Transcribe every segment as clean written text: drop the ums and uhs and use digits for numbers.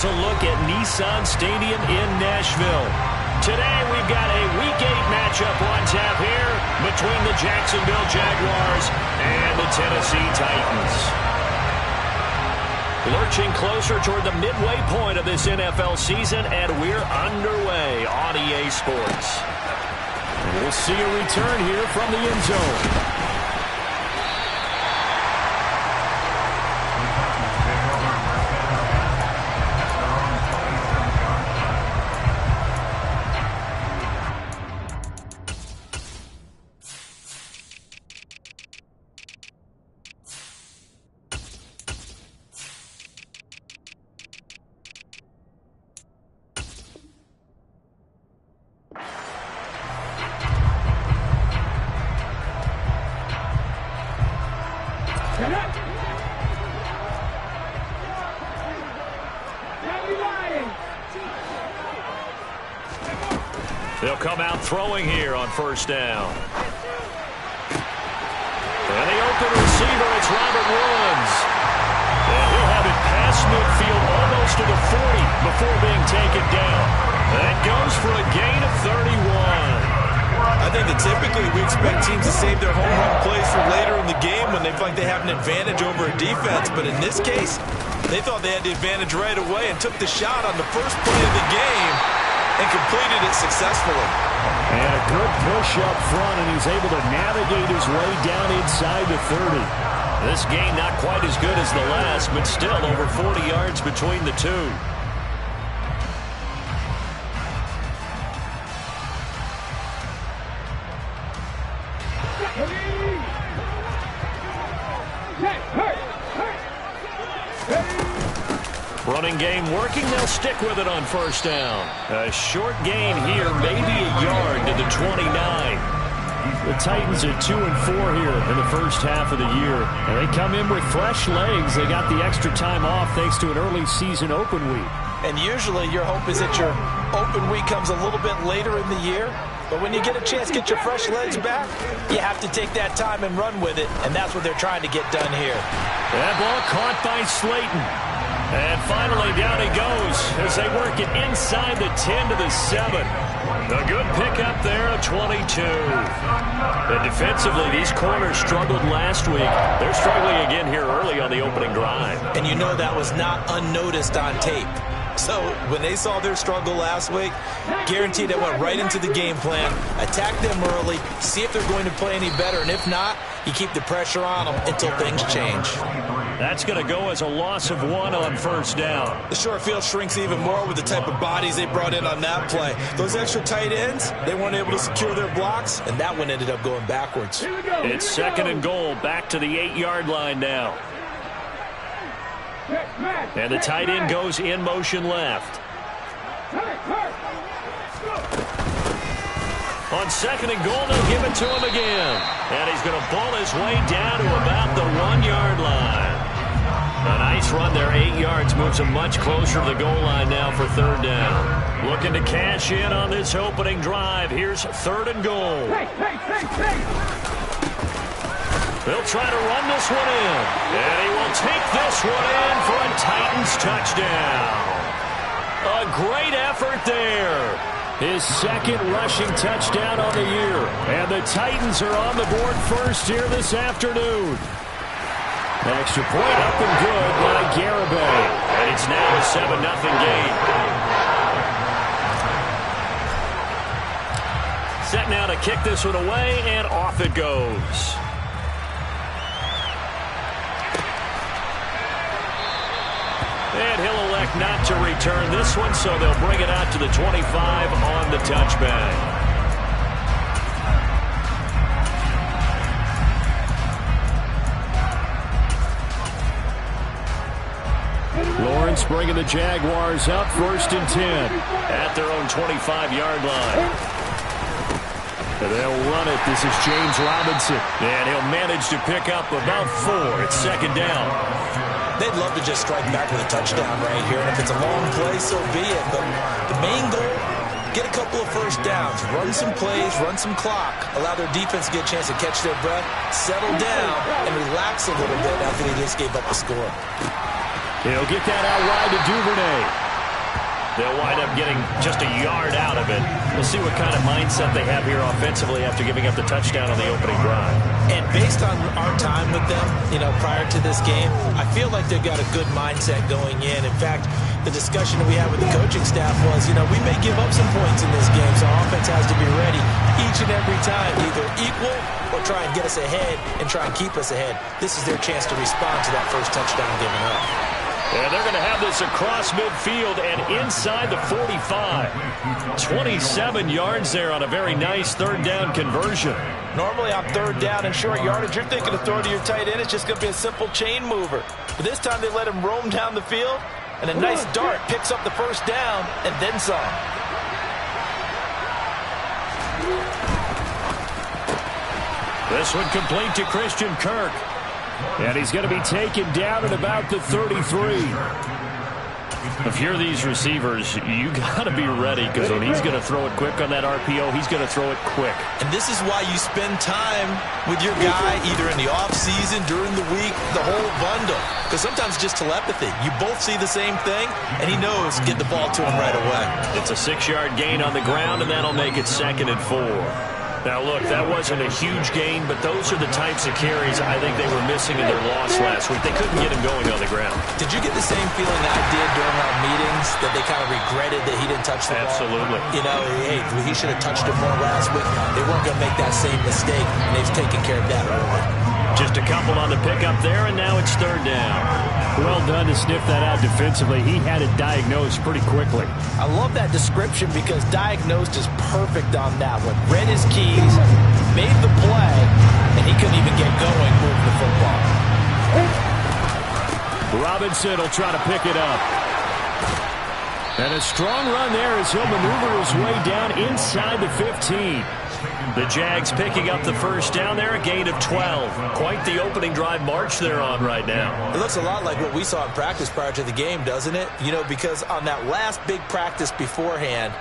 To look at Nissan Stadium in Nashville. Today we've got a Week 8 matchup on tap here between the Jacksonville Jaguars and the Tennessee Titans. Lurching closer toward the midway point of this NFL season, and we're underway on EA Sports. And we'll see a return here from the end zone. They'll come out throwing here on first down. And the open receiver, it's Robert Woods. And he'll have it past midfield almost to the 40 before being taken down. That goes for a gain of 31. I think that typically we expect teams to save their home run plays for later in the game when they feel like they have an advantage over a defense. But in this case, they thought they had the advantage right away and took the shot on the first play of the game and completed it successfully. And a good push up front, and he's able to navigate his way down inside the 30. This game not quite as good as the last, but still over 40 yards between the two. Running game working. They'll stick with it on first down. A short gain here, maybe a yard to the 29. The Titans are 2-4 here in the first half of the year. And they come in with fresh legs. They got the extra time off thanks to an early season open week. And usually your hope is that your open week comes a little bit later in the year. But when you get a chance to get your fresh legs back, you have to take that time and run with it. And that's what they're trying to get done here. That ball caught by Slayton. And finally, down he goes as they work it inside the 10 to the 7. A good pickup there of 22. And defensively, these corners struggled last week. They're struggling again here early on the opening drive. And you know that was not unnoticed on tape. So when they saw their struggle last week, guaranteed they went right into the game plan, attack them early, see if they're going to play any better, and if not, you keep the pressure on them until things change. That's going to go as a loss of 1 on first down. The short field shrinks even more with the type of bodies they brought in on that play. Those extra tight ends, they weren't able to secure their blocks, and that one ended up going backwards. It's 2nd and goal, back to the 8-yard line now. And the tight end goes in motion left. On 2nd and goal, they'll give it to him again. And he's going to ball his way down to about the 1-yard line. A nice run there, 8 yards, moves him much closer to the goal line now for 3rd down. Looking to cash in on this opening drive. Here's 3rd and goal. They'll try to run this one in. And he will take this one in for a Titans touchdown. A great effort there. His 2nd rushing touchdown on the year. And the Titans are on the board first here this afternoon. Extra point up and good by Garibay. And it's now a 7-0 game. Set now to kick this one away, and off it goes. And he'll elect not to return this one, so they'll bring it out to the 25 on the touchback. Lawrence bringing the Jaguars up 1st and 10 at their own 25-yard line. And they'll run it. This is James Robinson. And he'll manage to pick up about 4. It's 2nd down. They'd love to just strike back with a touchdown right here. And if it's a long play, so be it. But the main goal, get a couple of first downs, run some plays, run some clock, allow their defense to get a chance to catch their breath, settle down, and relax a little bit after they just gave up a score. He'll get that out wide to Duvernay. They'll wind up getting just a yard out of it. We'll see what kind of mindset they have here offensively after giving up the touchdown on the opening drive. And based on our time with them, prior to this game, I feel like they've got a good mindset going in. In fact, the discussion that we had with the coaching staff was, we may give up some points in this game, so our offense has to be ready each and every time, either equal or try and get us ahead and try and keep us ahead. This is their chance to respond to that first touchdown given up. And they're going to have this across midfield and inside the 45. 27 yards there on a very nice third down conversion. Normally on third down and short yardage, you're thinking of throwing to your tight end. It's just going to be a simple chain mover. But this time they let him roam down the field, and a nice dart picks up the first down and then some. This one complete to Christian Kirk. And he's going to be taken down at about the 33. If you're these receivers, you got to be ready, because when he's going to throw it quick on that RPO, he's going to throw it quick. And this is why you spend time with your guy either in the offseason, during the week, the whole bundle. Because sometimes it's just telepathy. You both see the same thing, and he knows get the ball to him right away. It's a 6-yard gain on the ground, and that'll make it 2nd and 4. Now, look, that wasn't a huge gain, but those are the types of carries I think they were missing in their loss last week. They couldn't get him going on the ground. Did you get the same feeling I did during our meetings, that they kind of regretted that he didn't touch the ball? Absolutely. Hey, he should have touched it more last week. They weren't going to make that same mistake, and they've taken care of that early. Just a couple on the pickup there, and now it's third down. Well done to sniff that out defensively. He had it diagnosed pretty quickly. I love that description, because diagnosed is perfect on that one. Read his keys, made the play, and he couldn't even get going moving the football. Robinson will try to pick it up. And a strong run there as he'll maneuver his way down inside the 15. The Jags picking up the first down there, a gain of 12. Quite the opening drive march they're on right now. It looks a lot like what we saw in practice prior to the game, doesn't it? Because on that last big practice beforehand,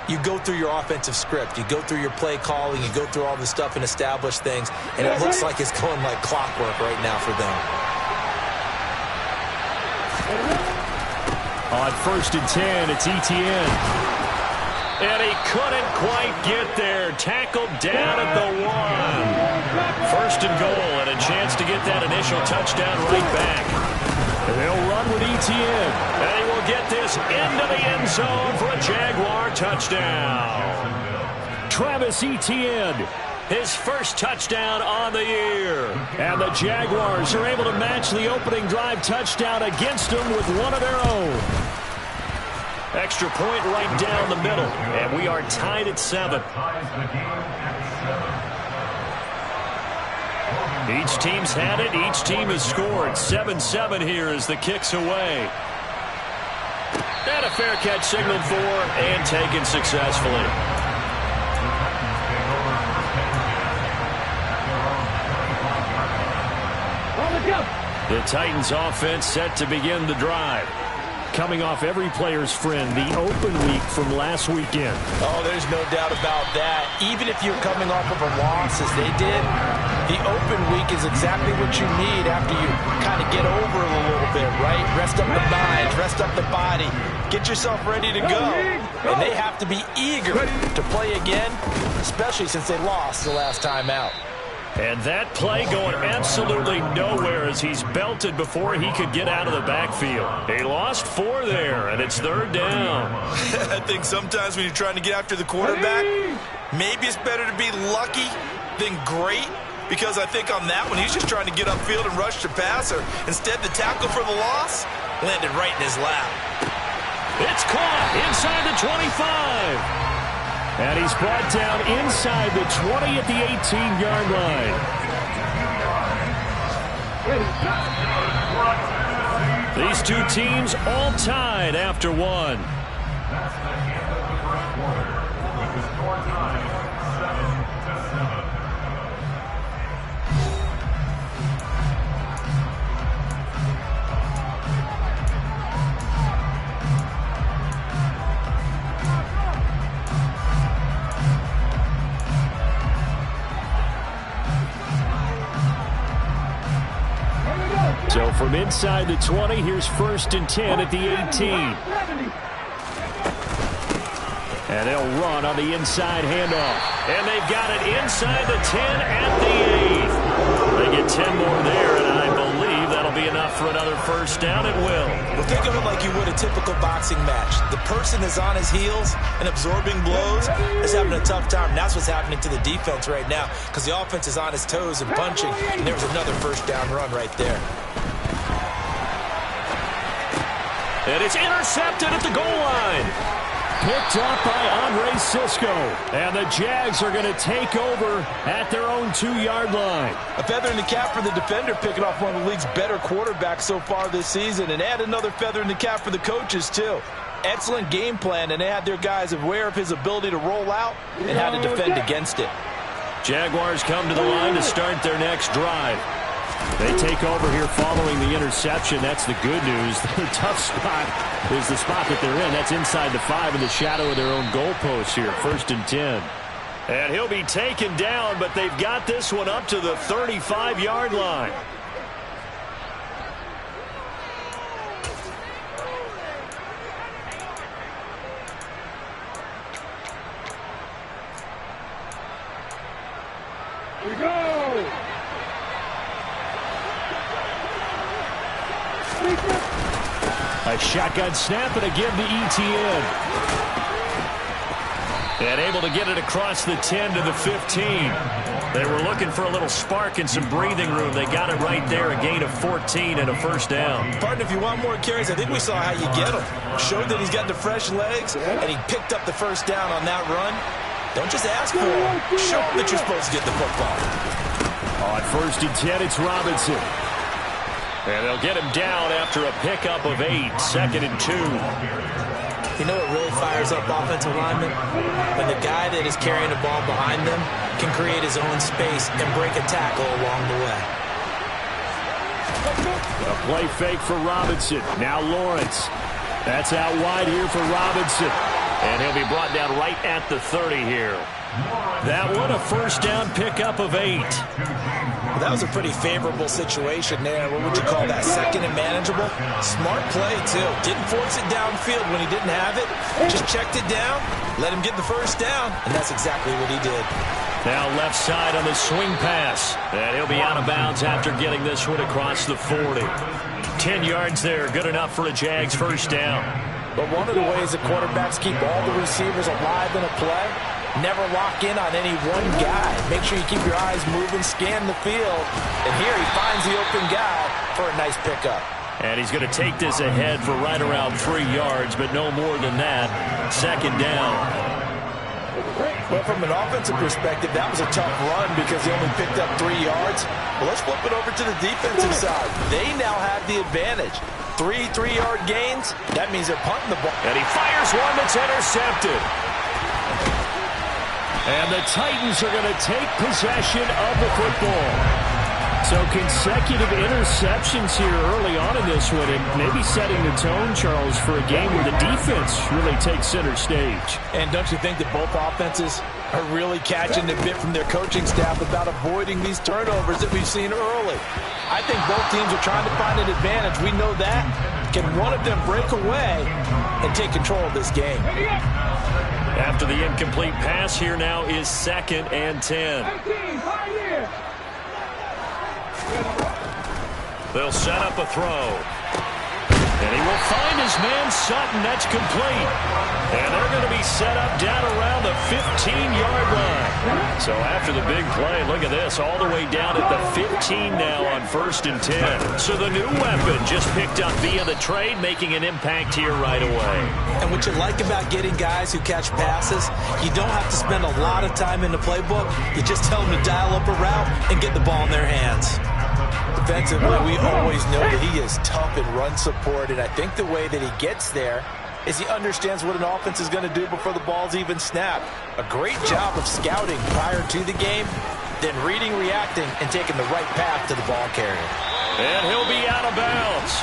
you go through your offensive script. You go through your play calling. You go through all the stuff and establish things. And it looks like it's going like clockwork right now for them. On 1st and 10, it's Etienne. And he couldn't quite get there. Tackled down at the 1. 1st and goal, and a chance to get that initial touchdown right back. And they'll run with Etienne. And he will get this into the end zone for a Jaguar touchdown. Travis Etienne, his first touchdown on the year. And the Jaguars are able to match the opening drive touchdown against them with one of their own. Extra point right down the middle, and we are tied at 7. Each team's had it. Each team has scored. 7-7 here as the kick's away. And a fair catch signaled for and taken successfully. The Titans offense set to begin the drive. Coming off every player's friend, the open week from last weekend. Oh, there's no doubt about that. Even if you're coming off of a loss as they did, the open week is exactly what you need after you kind of get over it a little bit, right? Rest up the mind, rest up the body, get yourself ready to go. And they have to be eager to play again, especially since they lost the last time out. And that play going absolutely nowhere as he's belted before he could get out of the backfield. He lost 4 there, and it's third down. I think sometimes when you're trying to get after the quarterback, maybe it's better to be lucky than great, because I think on that one, he's just trying to get upfield and rush the passer. Instead, the tackle for the loss landed right in his lap. It's caught inside the 25. And he's brought down inside the 20 at the 18-yard line. These two teams all tied after 1. So from inside the 20, here's 1st and 10 at the 18. And they'll run on the inside handoff. And they've got it inside the 10 at the 8. They get 10 more there, and I believe that'll be enough for another first down. It will. Well, think of it like you would a typical boxing match. The person is on his heels and absorbing blows is having a tough time. And that's what's happening to the defense right now because the offense is on his toes and punching. And there was another first down run right there. And it's intercepted at the goal line. Picked up by Andre Sisco. And the Jags are going to take over at their own 2-yard line. A feather in the cap for the defender, picking off one of the league's better quarterbacks so far this season. And add another feather in the cap for the coaches, too. Excellent game plan, and they had their guys aware of his ability to roll out and how to defend against it. Jaguars come to the line to start their next drive. They take over here following the interception. That's the good news. The tough spot is the spot that they're in. That's inside the 5 in the shadow of their own goalpost here. 1st and 10. And he'll be taken down, but they've got this one up to the 35-yard line. Here we go! A shotgun snap and again to ETN. And able to get it across the 10 to the 15. They were looking for a little spark and some breathing room. They got it right there, a gain of 14 and a first down. Partner, if you want more carries, I think we saw how you get him. Showed that he's got the fresh legs, and he picked up the first down on that run. Don't just ask for it. Show him that you're supposed to get the football. On 1st and 10, it's Robinson. And they'll get him down after a pickup of 8. 2nd and 2. You know what really fires up offensive linemen? When the guy that is carrying the ball behind them can create his own space and break a tackle along the way. A play fake for Robinson. Now Lawrence. That's out wide here for Robinson. And he'll be brought down right at the 30 here. That one, a first down pickup of 8. Well, that was a pretty favorable situation there. What would you call that? 2nd and manageable? Smart play, too. Didn't force it downfield when he didn't have it. Just checked it down, let him get the first down, and that's exactly what he did. Now left side on the swing pass. And he'll be out of bounds after getting this one across the 40. 10 yards there, good enough for a Jags first down. But one of the ways the quarterbacks keep all the receivers alive in a play, never lock in on any one guy. Make sure you keep your eyes moving, scan the field. And here he finds the open guy for a nice pickup. And he's going to take this ahead for right around 3 yards, but no more than that. 2nd down. Well, from an offensive perspective, that was a tough run because he only picked up 3 yards. Well, let's flip it over to the defensive side. They now have the advantage. 3 3-yard gains, that means they're punting the ball. And he fires one that's intercepted. And the Titans are going to take possession of the football. So consecutive interceptions here early on in this one, and maybe setting the tone, Charles, for a game where the defense really takes center stage. And don't you think that both offenses are really catching the bit from their coaching staff about avoiding these turnovers that we've seen early? I think both teams are trying to find an advantage. We know that. Can one of them break away and take control of this game? After the incomplete pass, here now is 2nd and 10. They'll set up a throw. And he will find his man Sutton. That's complete. And they're going to be set up down around the 15-yard line. So after the big play, look at this, all the way down at the 15 now on 1st and 10. So the new weapon just picked up via the trade, making an impact here right away. And what you like about getting guys who catch passes, you don't have to spend a lot of time in the playbook. You just tell them to dial up a route and get the ball in their hands. Defensively, we always know that he is tough in run support, and I think the way that he gets there is he understands what an offense is going to do before the ball's even snapped. A great job of scouting prior to the game, then reading, reacting, and taking the right path to the ball carrier. And he'll be out of bounds.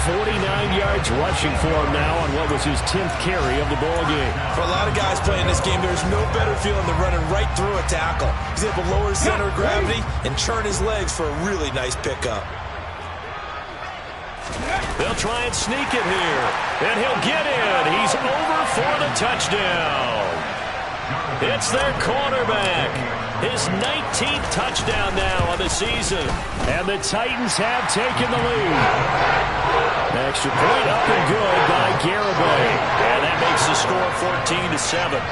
49 yards rushing for him now on what was his 10th carry of the ball game. For a lot of guys playing this game, there's no better feeling than running right through a tackle. He's able to lower his center of gravity and churn his legs for a really nice pickup. They'll try and sneak it here. And he'll get in. He's over for the a touchdown. It's their quarterback. His 19th touchdown now on the season. And the Titans have taken the lead. Extra point up and good by Garibay. And that makes the score 14-7.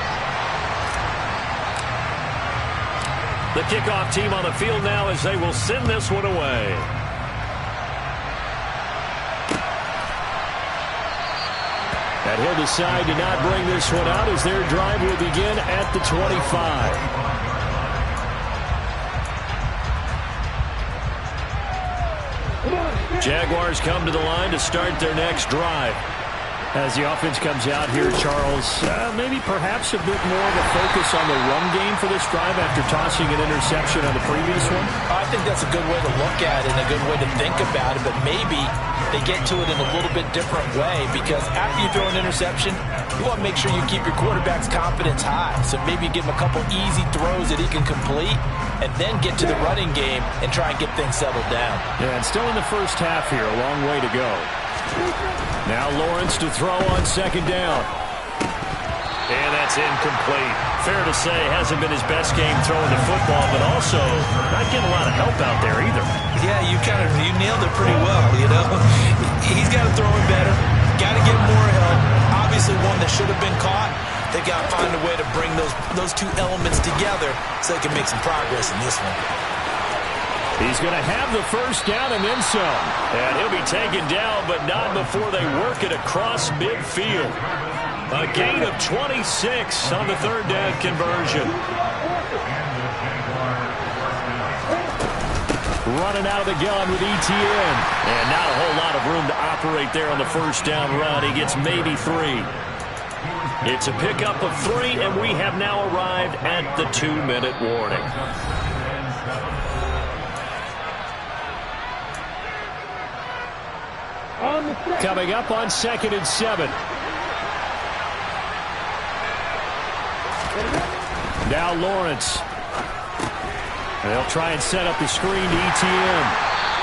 The kickoff team on the field now as they will send this one away. And he'll decide to not bring this one out as their drive will begin at the 25. Jaguars come to the line to start their next drive. As the offense comes out here, Charles, maybe perhaps a bit more of a focus on the run game for this drive after tossing an interception on the previous one? I think that's a good way to look at it and a good way to think about it, but maybe they get to it in a little bit different way because after you throw an interception, you want to make sure you keep your quarterback's confidence high. So maybe give him a couple easy throws that he can complete and then get to the running game and try and get things settled down. Yeah, and still in the first half here, a long way to go. Now Lawrence to throw on second down. And that's incomplete. Fair to say, hasn't been his best game throwing the football, but also not getting a lot of help out there either. Yeah, you nailed it pretty well, you know. He's got to throw it better. Got to get more help. Obviously one that should have been caught. They got to find a way to bring those two elements together so they can make some progress in this one. He's going to have the first down and then some. And he'll be taken down, but not before they work it across midfield. A gain of 26 on the third down conversion. Running out of the gun with Etienne. And not a whole lot of room to operate there on the first down run. He gets maybe 3. It's a pickup of 3, and we have now arrived at the 2-minute warning. Coming up on 2nd and 7. Now Lawrence. They'll try and set up the screen to Etienne.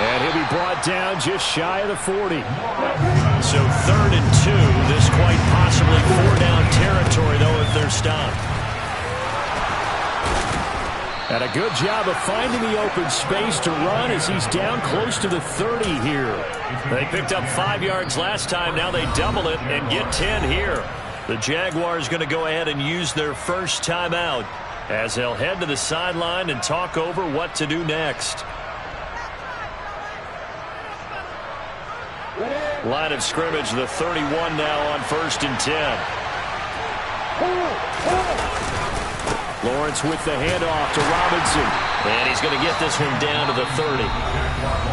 And he'll be brought down just shy of the 40. So 3rd and 2. This quite possibly 4-down territory, though, if they're stopped. And a good job of finding the open space to run as he's down close to the 30 here. They picked up 5 yards last time. Now they double it and get 10 here. The Jaguars going to go ahead and use their first timeout as they'll head to the sideline and talk over what to do next. Line of scrimmage, the 31 now on 1st and 10. Lawrence with the handoff to Robinson. And he's going to get this one down to the 30.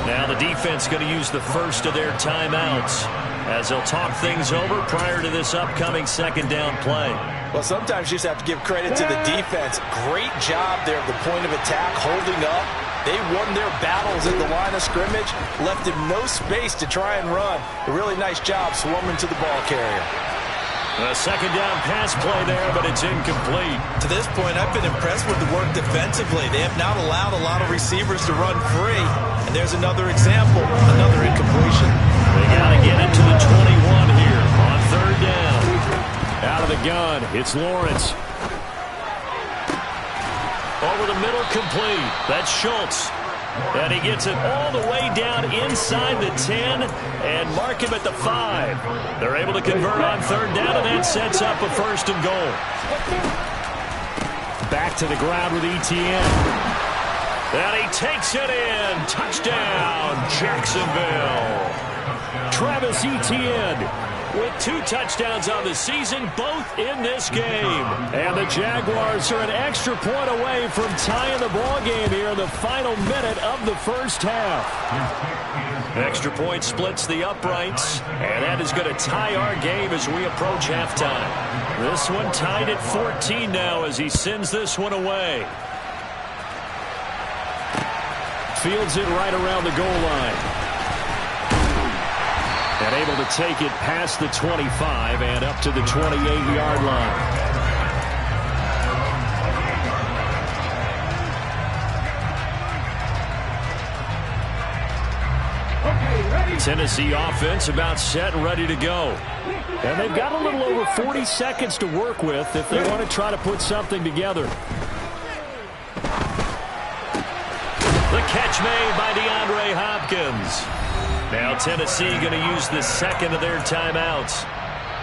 Now the defense going to use the first of their timeouts as they'll talk things over prior to this upcoming 2nd down play. Well, sometimes you just have to give credit to the defense. Great job there at the point of attack, holding up. They won their battles at the line of scrimmage, left him no space to try and run. A really nice job swarming to the ball carrier. A 2nd down pass play there, but it's incomplete. To this point, I've been impressed with the work defensively. They have not allowed a lot of receivers to run free. And there's another example, another incompletion. They got to get it to the 21 here on 3rd down. Out of the gun, it's Lawrence. Over the middle, complete. That's Schultz. And he gets it all the way down inside the 10 and mark him at the 5. They're able to convert on 3rd down, and that sets up a 1st and goal. Back to the ground with Etienne. And he takes it in. Touchdown, Jacksonville. Travis Etienne with 2 touchdowns on the season, both in this game. And the Jaguars are an extra point away from tying the ball game here in the final minute of the first half. Extra point splits the uprights, and that is going to tie our game as we approach halftime. This one tied at 14 now as he sends this one away. Fields it right around the goal line. And able to take it past the 25 and up to the 28-yard line. Tennessee offense about set and ready to go. And they've got a little over 40 seconds to work with if they want to try to put something together. The catch made by DeAndre Hopkins. Now Tennessee going to use the second of their timeouts,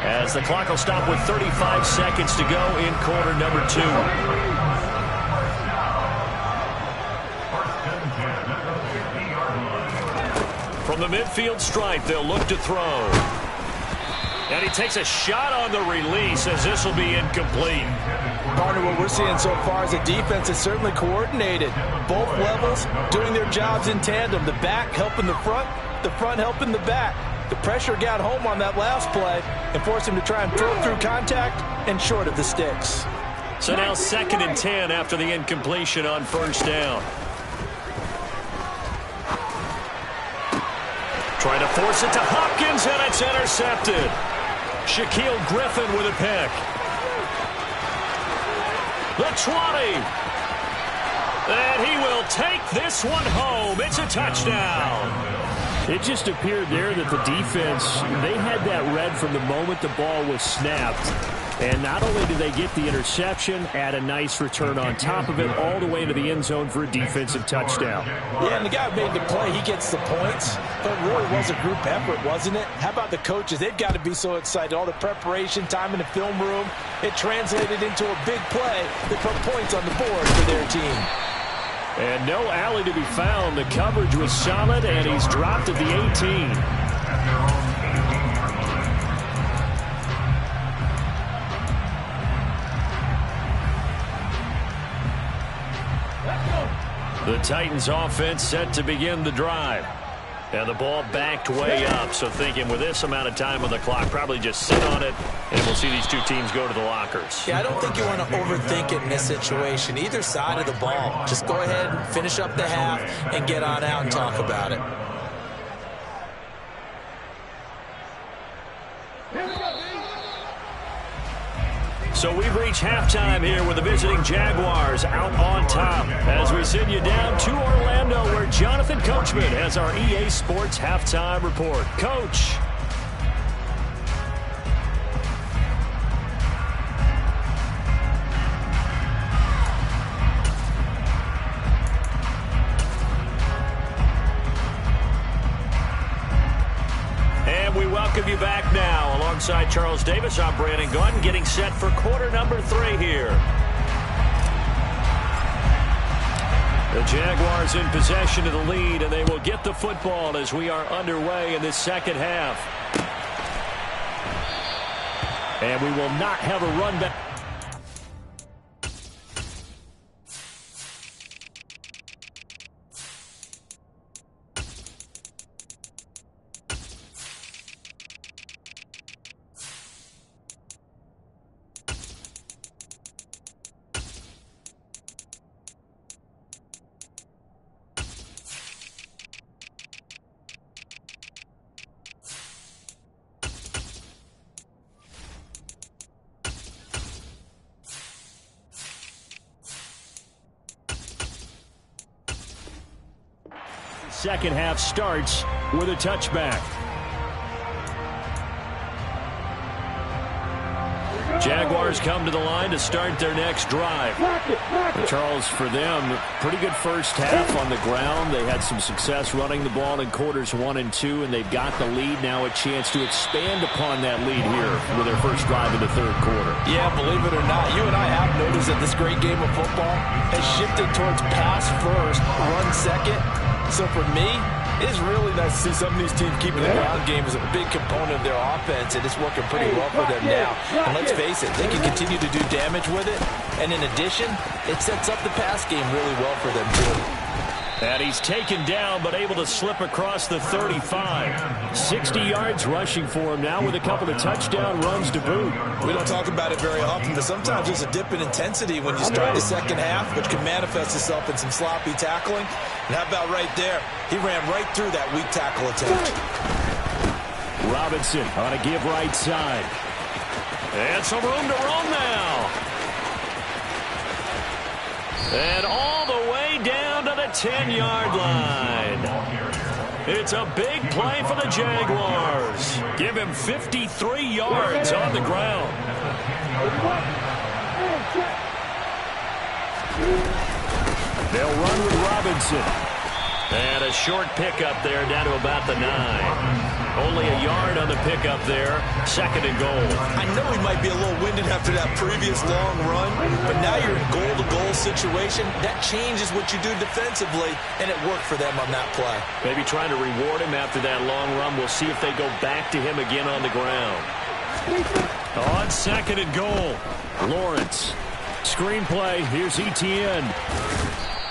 as the clock will stop with 35 seconds to go in quarter number 2. From the midfield stripe, they'll look to throw. And he takes a shot on the release, as this will be incomplete. Partner, what we're seeing so far is a defense that's certainly coordinated. Both levels doing their jobs in tandem. The back helping the front helping the back. The pressure got home on that last play and forced him to try and throw through contact and short of the sticks. So now 2nd and 10 after the incompletion on first down. Trying to force it to Hopkins, and it's intercepted. Shaquille Griffin with a pick. The 20. And he will take this one home. It's a touchdown. It just appeared there that the defense, they had that read from the moment the ball was snapped. And not only did they get the interception, add a nice return on top of it, all the way into the end zone for a defensive touchdown. Yeah, and the guy who made the play, he gets the points. But it really was a group effort, wasn't it? How about the coaches? They've got to be so excited. All the preparation, time in the film room, it translated into a big play that put points on the board for their team. And no alley to be found. The coverage was solid, and he's dropped at the 18. The Titans offense set to begin the drive. And the ball backed way up, so thinking with this amount of time on the clock, probably just sit on it, and we'll see these two teams go to the lockers. Yeah, I don't think you want to overthink it in this situation. Either side of the ball. Just go ahead and finish up the half and get on out and talk about it. So we've reached halftime here with the visiting Jaguars out on top as we send you down to Orlando, where Jonathan Coachman has our EA Sports halftime report. Coach. And we welcome you back now. Alongside Charles Davis, I'm Brandon Gunn, getting set for quarter number 3 here. The Jaguars in possession of the lead, and they will get the football as we are underway in this second half. And we will not have a run back. Second half starts with a touchback. Jaguars come to the line to start their next drive. Charles, for them, pretty good first half on the ground. They had some success running the ball in quarters 1 and 2, and they've got the lead. Now a chance to expand upon that lead here with their first drive in the third quarter. Yeah, believe it or not, you and I have noticed that this great game of football has shifted towards pass first, run second. So for me, it's really nice to see some of these teams keeping the ground game as a big component of their offense, and it's working pretty well for them now. And let's face it, they can continue to do damage with it. And in addition, it sets up the pass game really well for them, too. And he's taken down, but able to slip across the 35. 60 yards rushing for him now with a couple of touchdown runs to boot. We don't talk about it very often, but sometimes there's a dip in intensity when you start the second half, which can manifest itself in some sloppy tackling. And how about right there? He ran right through that weak tackle attempt. Robinson on a give right side. And some room to roam now. And all the way down to the 10-yard line. It's a big play for the Jaguars. Give him 53 yards on the ground. They'll run with Robinson. And a short pickup there down to about the 9. Only a yard on the pickup there. 2nd and goal. I know he might be a little winded after that previous long run, but now you're in goal-to-goal situation. That changes what you do defensively, and it worked for them on that play. Maybe trying to reward him after that long run. We'll see if they go back to him again on the ground. On 2nd and goal, Lawrence. Screenplay, here's Etienne.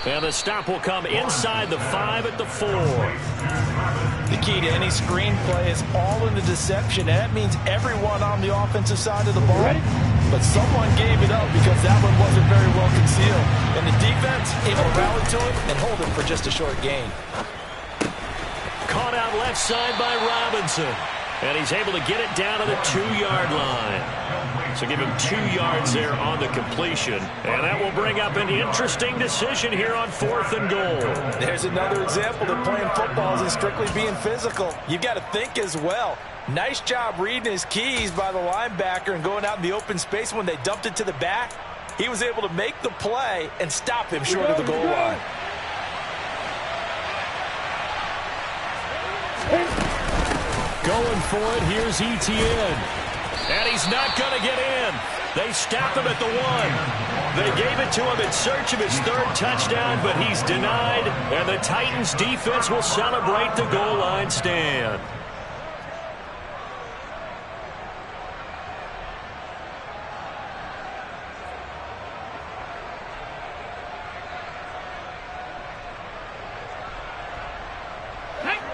And the stop will come inside the 5 at the 4. The key to any screenplay is all in the deception. And that means everyone on the offensive side of the ball. But someone gave it up because that one wasn't very well concealed. And the defense able to rally to it and hold it for just a short gain. Caught out left side by Robinson. And he's able to get it down to the 2-yard line. So give him 2 yards there on the completion. And that will bring up an interesting decision here on 4th and goal. There's another example that playing football isn't strictly being physical. You've got to think as well. Nice job reading his keys by the linebacker and going out in the open space when they dumped it to the back. He was able to make the play and stop him short of the goal line. Going for it, here's Etienne. And he's not going to get in. They stopped him at the 1. They gave it to him in search of his 3rd touchdown, but he's denied. And the Titans defense will celebrate the goal line stand.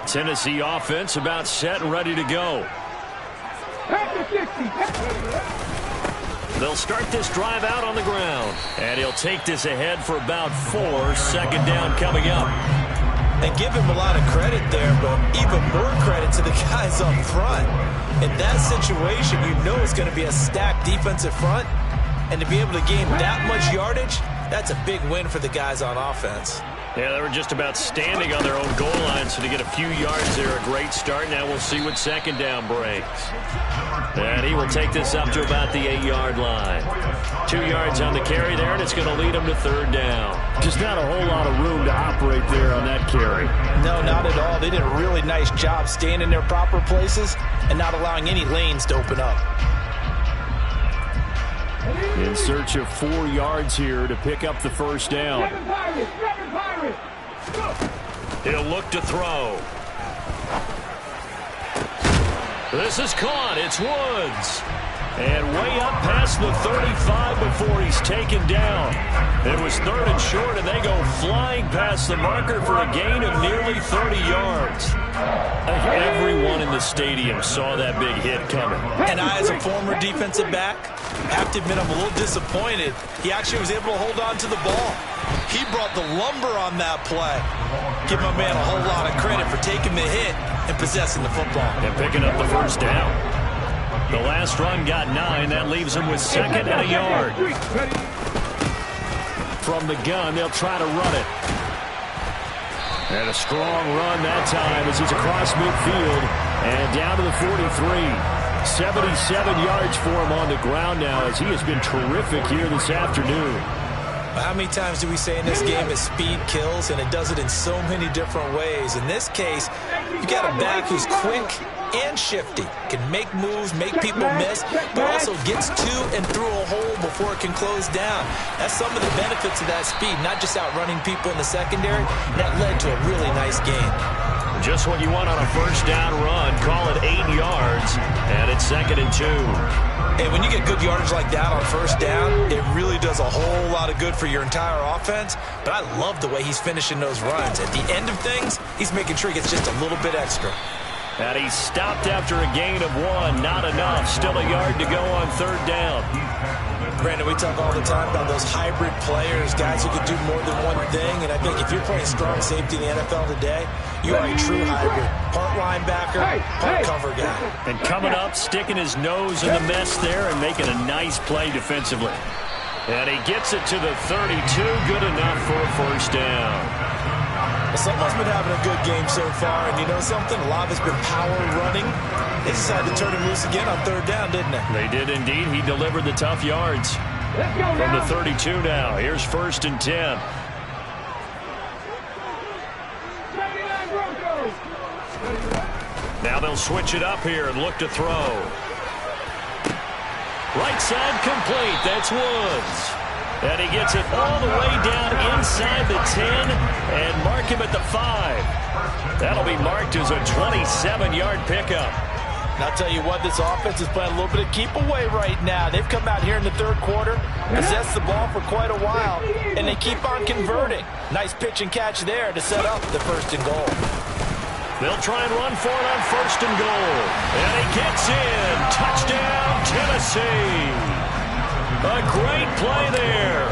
Tennessee offense about set and ready to go. They'll start this drive out on the ground. And he'll take this ahead for about 4. 2nd down coming up. And give him a lot of credit there, but even more credit to the guys up front. In that situation, you know it's going to be a stacked defensive front. And to be able to gain that much yardage, that's a big win for the guys on offense. Yeah, they were just about standing on their own goal line, so to get a few yards there, a great start. Now we'll see what 2nd down brings. And he will take this up to about the 8-yard line. 2 yards on the carry there, and it's going to lead him to 3rd down. Just not a whole lot of room to operate there on that carry. No, not at all. They did a really nice job staying in their proper places and not allowing any lanes to open up. In search of 4 yards here to pick up the 1st down. He'll look to throw. This is caught. It's Woods. And way up past the 35 before he's taken down. It was 3rd and short, and they go flying past the marker for a gain of nearly 30 yards. Everyone in the stadium saw that big hit coming. And I, as a former defensive back, have to admit I'm a little disappointed. He actually was able to hold on to the ball. He brought the lumber on that play. Give my man a whole lot of credit for taking the hit and possessing the football. And picking up the 1st down. The last run got 9. That leaves him with 2nd and a yard. From the gun, they'll try to run it. And a strong run that time as he's across midfield and down to the 43. 77 yards for him on the ground now as he has been terrific here this afternoon. How many times do we say in this game that speed kills, and it does it in so many different ways? In this case, you got a back who's quick and shifty, can make moves, make people miss, but also gets to and through a hole before it can close down. That's some of the benefits of that speed, not just outrunning people in the secondary. That led to a really nice game. Just what you want on a 1st down run. Call it 8 yards, and it's 2nd and 2. And when you get good yardage like that on 1st down, it really does a whole lot of good for your entire offense. But I love the way he's finishing those runs. At the end of things, he's making sure he gets just a little bit extra. And he stopped after a gain of 1. Not enough. Still a yard to go on 3rd down. Brandon, we talk all the time about those hybrid players, guys who can do more than one thing. And I think if you're playing strong safety in the NFL today, you are a true hybrid. Part linebacker, part cover guy. And coming up, sticking his nose in the mess there and making a nice play defensively. And he gets it to the 32. Good enough for a 1st down. Someone's been having a good game so far, and you know something? A lot of it's been power running. They decided to turn him loose again on third down, didn't they? They did indeed. He delivered the tough yards. From the 32 now. Here's 1st and 10. Now they'll switch it up here and look to throw. Right side complete. That's Woods. And he gets it all the way down inside the 10 and mark him at the 5. That'll be marked as a 27-yard pickup. And I'll tell you what, this offense is playing a little bit of keep away right now. They've come out here in the third quarter, possessed the ball for quite a while, and they keep on converting. Nice pitch and catch there to set up the 1st and goal. They'll try and run for it on 1st and goal. And he gets in. Touchdown, Tennessee. A great play there.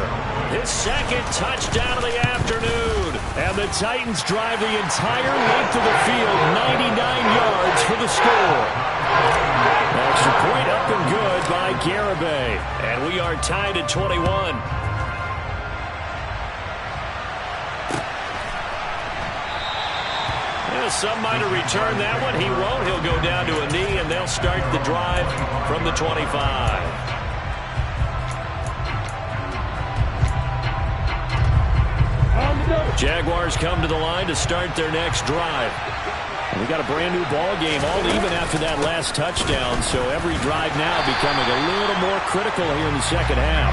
His 2nd touchdown of the afternoon. And the Titans drive the entire length of the field, 99 yards for the score. Extra point up and good by Garibay. And we are tied at 21. Some might have returned that one. He won't. He'll go down to a knee, and they'll start the drive from the 25. Jaguars come to the line to start their next drive. And we got a brand new ball game, all even after that last touchdown. So every drive now becoming a little more critical here in the second half.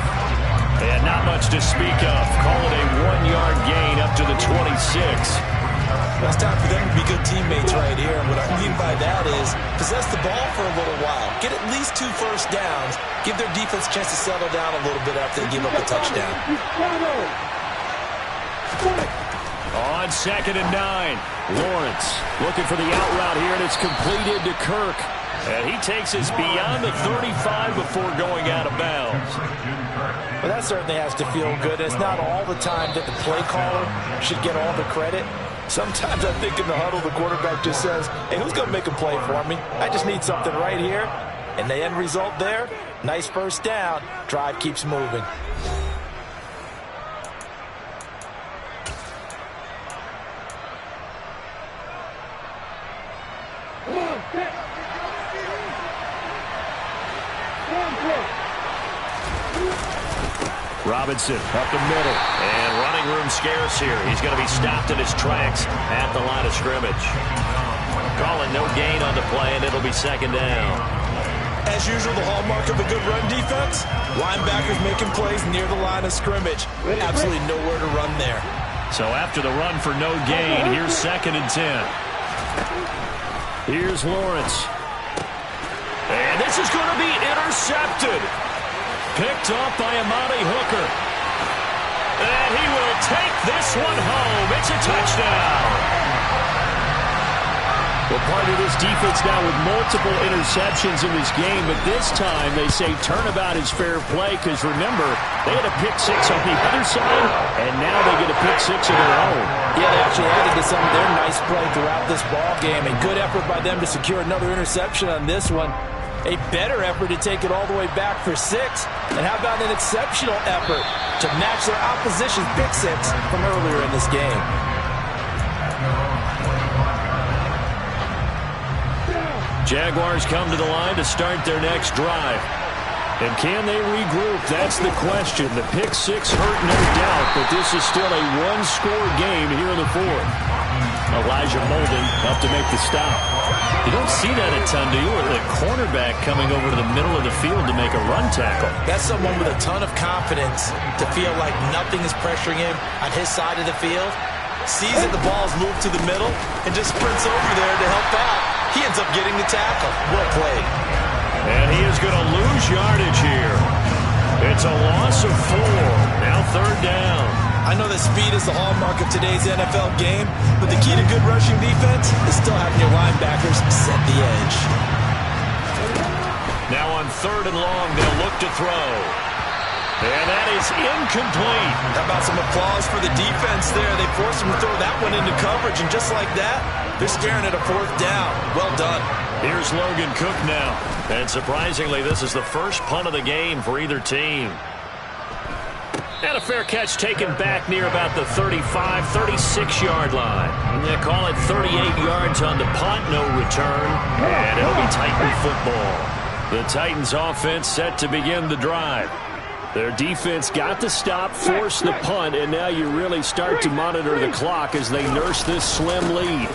And not much to speak of. Call it a 1-yard gain up to the 26. Well, it's time for them to be good teammates right here. And what I mean by that is possess the ball for a little while. Get at least 2 first downs. Give their defense a chance to settle down a little bit after they give up a touchdown. On 2nd and 9, Lawrence looking for the out route here, and it's completed to Kirk. And he takes us beyond the 35 before going out of bounds. Well, that certainly has to feel good. It's not all the time that the play caller should get all the credit. Sometimes I think in the huddle, the quarterback just says, hey, who's going to make a play for me? I just need something right here. And the end result there, nice 1st down. Drive keeps moving. Robinson up the middle, and running room scarce here. He's going to be stopped in his tracks at the line of scrimmage. Calling no gain on the play, and it'll be 2nd down. As usual, the hallmark of a good run defense, linebackers making plays near the line of scrimmage. Absolutely nowhere to run there. So after the run for no gain, here's 2nd and 10. Here's Lawrence. And this is going to be intercepted. Picked off by Amani Hooker. And he will take this one home. It's a touchdown. Well, part of this defense now with multiple interceptions in this game, but this time they say turnabout is fair play because, remember, they had a pick 6 on the other side, and now they get a pick 6 of their own. Yeah, they actually added to some of their nice play throughout this ball game. A good effort by them to secure another interception on this one. A better effort to take it all the way back for 6. And how about an exceptional effort to match their opposition's pick 6 from earlier in this game? Jaguars come to the line to start their next drive. And can they regroup? That's the question. The pick 6 hurt, no doubt, but this is still a 1-score game here in the 4th. Elijah Molden up to make the stop. You don't see that a ton, do you? Or the cornerback coming over to the middle of the field to make a run tackle. That's someone with a ton of confidence to feel like nothing is pressuring him on his side of the field. Sees that the ball is moved to the middle and just sprints over there to help out. He ends up getting the tackle. Well played. And he is going to lose yardage here. It's a loss of 4. Now 3rd down. I know that speed is the hallmark of today's NFL game, but the key to good rushing defense is still having your linebackers set the edge. Now on 3rd and long, they'll look to throw. And that is incomplete. How about some applause for the defense there? They forced him to throw that one into coverage, and just like that, they're staring at a 4th down. Well done. Here's Logan Cook now. And surprisingly, this is the first punt of the game for either team. And a fair catch taken back near about the 35, 36-yard line. And they call it 38 yards on the punt, no return. And it'll be Titan football. The Titans offense set to begin the drive. Their defense got the stop, forced the punt, and now you really start to monitor the clock as they nurse this slim lead.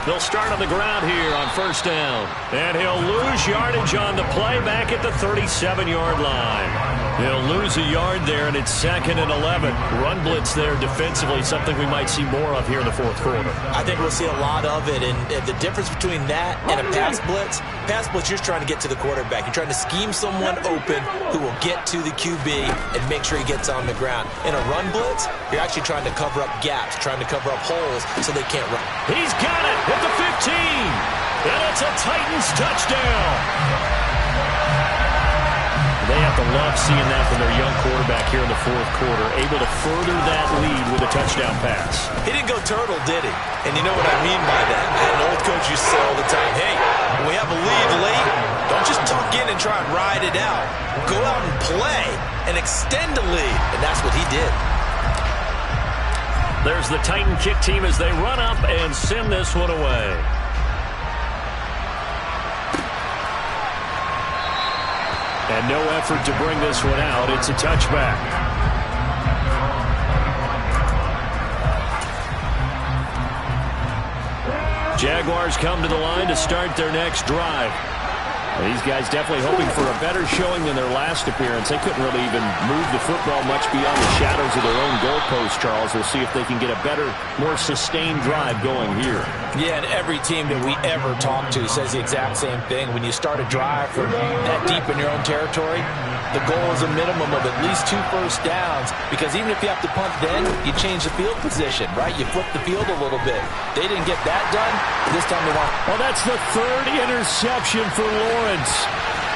They'll start on the ground here on first down. And he'll lose yardage on the play back at the 37-yard line. He'll lose a yard there, and it's 2nd and 11. Run blitz there defensively, something we might see more of here in the fourth quarter. I think we'll see a lot of it, and the difference between that and a pass blitz, you're trying to get to the quarterback. You're trying to scheme someone open who will get to the QB and make sure he gets on the ground. In a run blitz, you're actually trying to cover up gaps, trying to cover up holes so they can't run. He's got it at the 15, and it's a Titans touchdown. They have to love seeing that from their young quarterback here in the fourth quarter, able to further that lead with a touchdown pass. He didn't go turtle, did he? And you know what I mean by that. I had an old coach used to say all the time, hey, when we have a lead late, don't just tuck in and try and ride it out. Go out and play and extend the lead. And that's what he did. There's the Titan kick team as they run up and send this one away. And no effort to bring this one out. It's a touchback. Jaguars come to the line to start their next drive. These guys definitely hoping for a better showing than their last appearance. They couldn't really even move the football much beyond the shadows of their own goalpost, Charles. We'll see if they can get a better, more sustained drive going here. Yeah, and every team that we ever talk to says the exact same thing. When you start a drive from that deep in your own territory, the goal is a minimum of at least 2 first downs, because even if you have to punt then, you change the field position, right? You flip the field a little bit. They didn't get that done. This time they want... Well, that's the 3rd interception for Lawrence.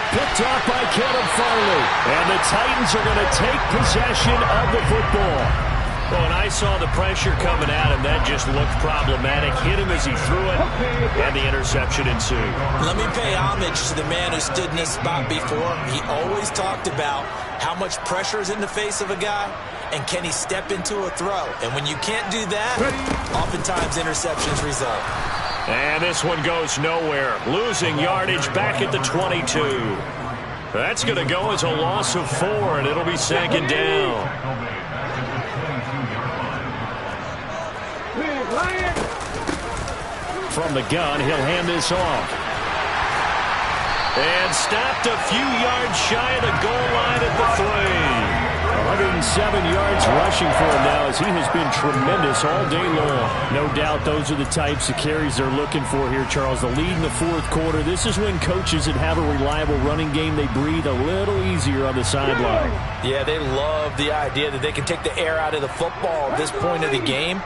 Picked off by Caleb Farley. And the Titans are going to take possession of the football. Well, and I saw the pressure coming at him. That just looked problematic. Hit him as he threw it, and the interception ensued. Let me pay homage to the man who stood in this spot before. He always talked about how much pressure is in the face of a guy, and can he step into a throw. And when you can't do that, oftentimes interceptions result. And this one goes nowhere. Losing yardage back at the 22. That's going to go as a loss of 4, and it'll be 2nd down. From the gun, he'll hand this off. And stopped a few yards shy of the goal line at the 3. 107 yards rushing for him now, as he has been tremendous all day long. No doubt those are the types of carries they're looking for here, Charles. The lead in the fourth quarter. This is when coaches that have a reliable running game, they breathe a little easier on the sideline. Yeah, they love the idea that they can take the air out of the football at this point of the game.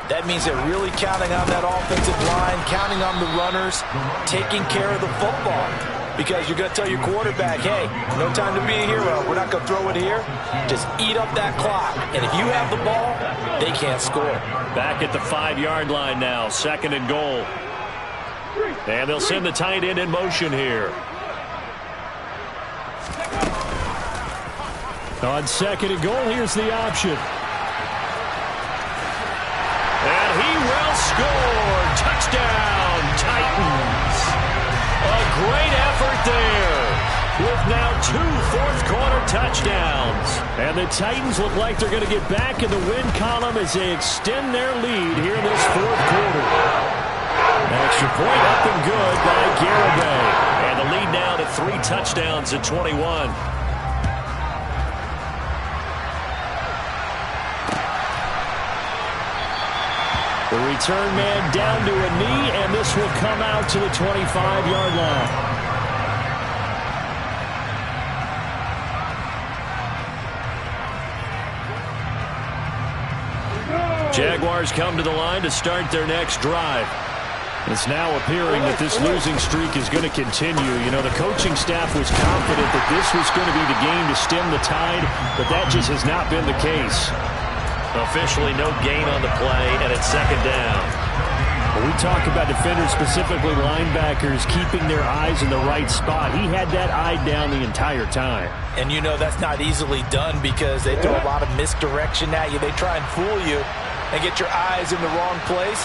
That means they're really counting on that offensive line, counting on the runners, taking care of the football. Because you're going to tell your quarterback, hey, no time to be a hero. We're not going to throw it here. Just eat up that clock. And if you have the ball, they can't score. Back at the 5-yard line now, 2nd and goal. And they'll send the tight end in motion here. On 2nd and goal, here's the option. And he will score. Touchdown, Titans. A great effort there, with now 2 fourth-quarter touchdowns. And the Titans look like they're going to get back in the win column as they extend their lead here in this fourth quarter. An extra point up and good by Garibay. And the lead now to 3 touchdowns at 21. The return man down to a knee, and this will come out to the 25-yard line. Jaguars come to the line to start their next drive. It's now appearing that this losing streak is going to continue. You know, the coaching staff was confident that this was going to be the game to stem the tide, but that just has not been the case. Officially no gain on the play, and it's 2nd down. When we talk about defenders, specifically linebackers, keeping their eyes in the right spot, he had that eye down the entire time. And you know that's not easily done because they throw a lot of misdirection at you. They try and fool you and get your eyes in the wrong place.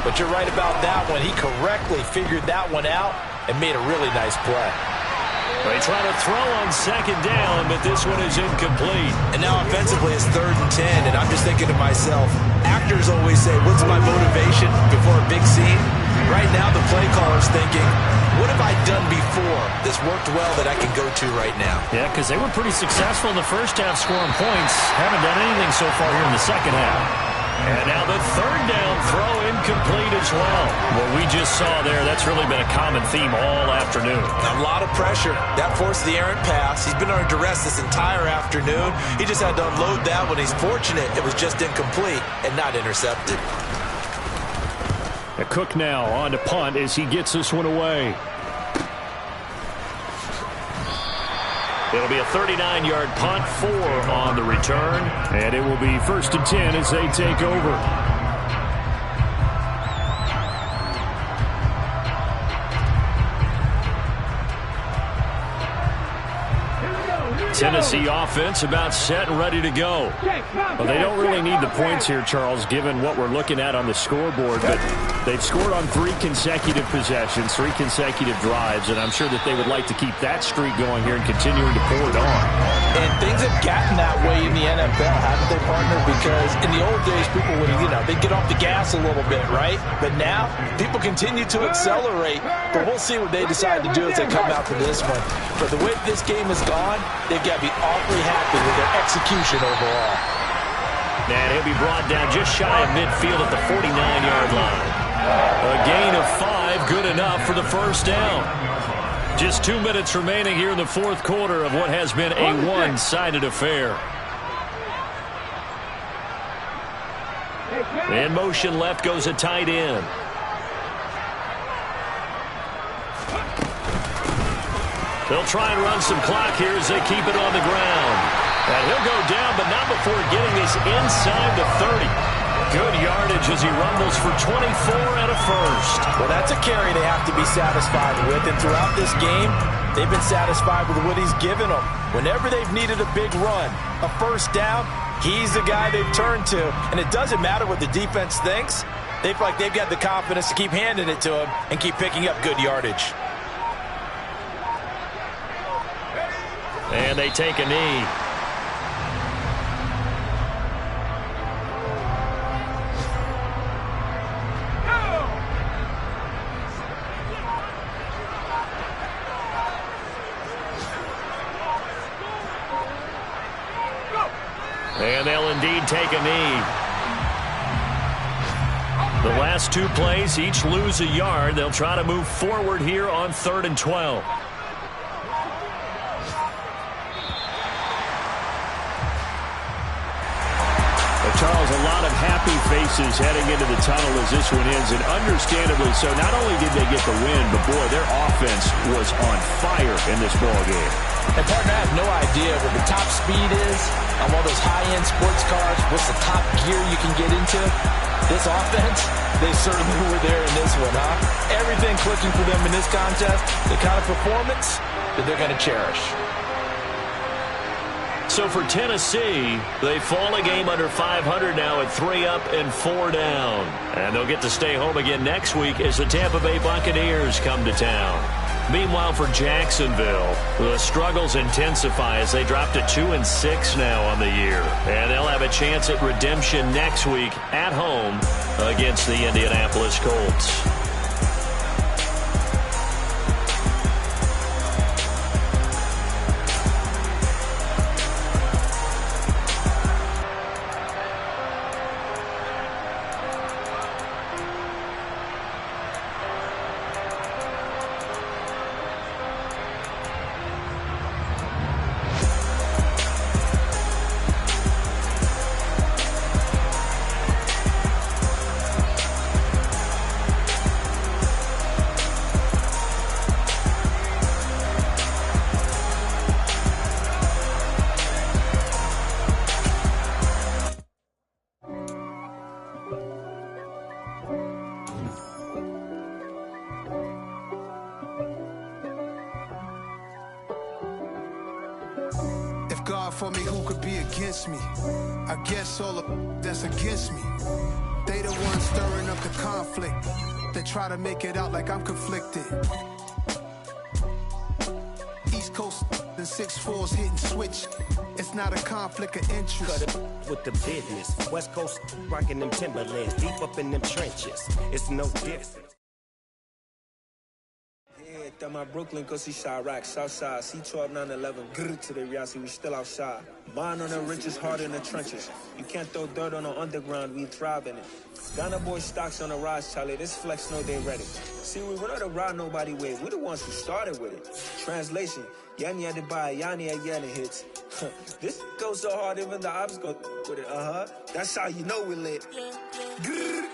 But you're right about that one. He correctly figured that one out and made a really nice play. They try to throw on second down, but this one is incomplete. And now offensively it's 3rd and 10, and I'm just thinking to myself, actors always say, what's my motivation before a big scene? Right now the play caller's thinking, what have I done before that's worked well that I can go to right now? Yeah, because they were pretty successful in the first half scoring points. Haven't done anything so far here in the second half. And now the 3rd down throw incomplete as well. What we just saw there, that's really been a common theme all afternoon. A lot of pressure. That forced the errant pass. He's been under duress this entire afternoon. He just had to unload that one. He's fortunate it was just incomplete and not intercepted. Cook now on to punt as he gets this one away. It'll be a 39-yard punt, 4 on the return, and it will be 1st and 10 as they take over. Tennessee offense about set and ready to go. Well, they don't really need the points here, Charles, given what we're looking at on the scoreboard, but they've scored on 3 consecutive possessions, 3 consecutive drives, and I'm sure that they would like to keep that streak going here and continuing to pour it on. And things have gotten that way in the NFL, haven't they, partner? Because in the old days, people would, they'd get off the gas a little bit, right? But now, people continue to accelerate, but we'll see what they decide to do as they come out to this one. But the way this game has gone, they've got to be awfully happy with their execution overall. And he'll be brought down just shy of midfield at the 49-yard line. A gain of 5, good enough for the 1st down. Just 2 minutes remaining here in the 4th quarter of what has been a one-sided affair. In motion left goes a tight end. They'll try and run some clock here as they keep it on the ground. And he'll go down, but not before getting this inside the 30. Good yardage as he rumbles for 24 and a first. Well, that's a carry they have to be satisfied with. And throughout this game, they've been satisfied with what he's given them. Whenever they've needed a big run, a 1st down, he's the guy they've turned to. And it doesn't matter what the defense thinks. They feel like they've got the confidence to keep handing it to him and keep picking up good yardage. And they take a knee. And they'll indeed take a knee. The last 2 plays, each lose a yard. They'll try to move forward here on 3rd and 12. Charles, a lot of happy faces heading into the tunnel as this one ends, and understandably so. Not only did they get the win, but boy, their offense was on fire in this ballgame. And partner, I have no idea what the top speed is on one of those high-end sports cars. What's the top gear you can get into? This offense, they certainly were there in this one, huh? Everything clicking for them in this contest, the kind of performance that they're going to cherish. So for Tennessee, they fall a game under 500 now at 3 up and 4 down. And they'll get to stay home again next week as the Tampa Bay Buccaneers come to town. Meanwhile, for Jacksonville, the struggles intensify as they drop to 2-6 now on the year. And they'll have a chance at redemption next week at home against the Indianapolis Colts. God for me, who could be against me? I guess all the that's against me. They the ones stirring up the conflict. They try to make it out like I'm conflicted. East Coast and 6'4's hitting switch. It's not a conflict of interest. Cut it with the business. West Coast rocking them Timberlands, deep up in them trenches. It's no difference. Yeah, that my Brooklyn, cause he Chirac, Southside, C12, 911, grr to the Riasi, we still outside. Mine on the richest, heart in the trenches. You can't throw dirt on the underground, we thrive in it. Ghana boy stocks on the rise, Charlie, this flex know they ready. See, we run out of ride nobody wave, we the ones who started with it. Translation, Yanni had to buy, Yanni had Yanni hits. This goes so hard, even the ops go with it, That's how you know we lit. Grr.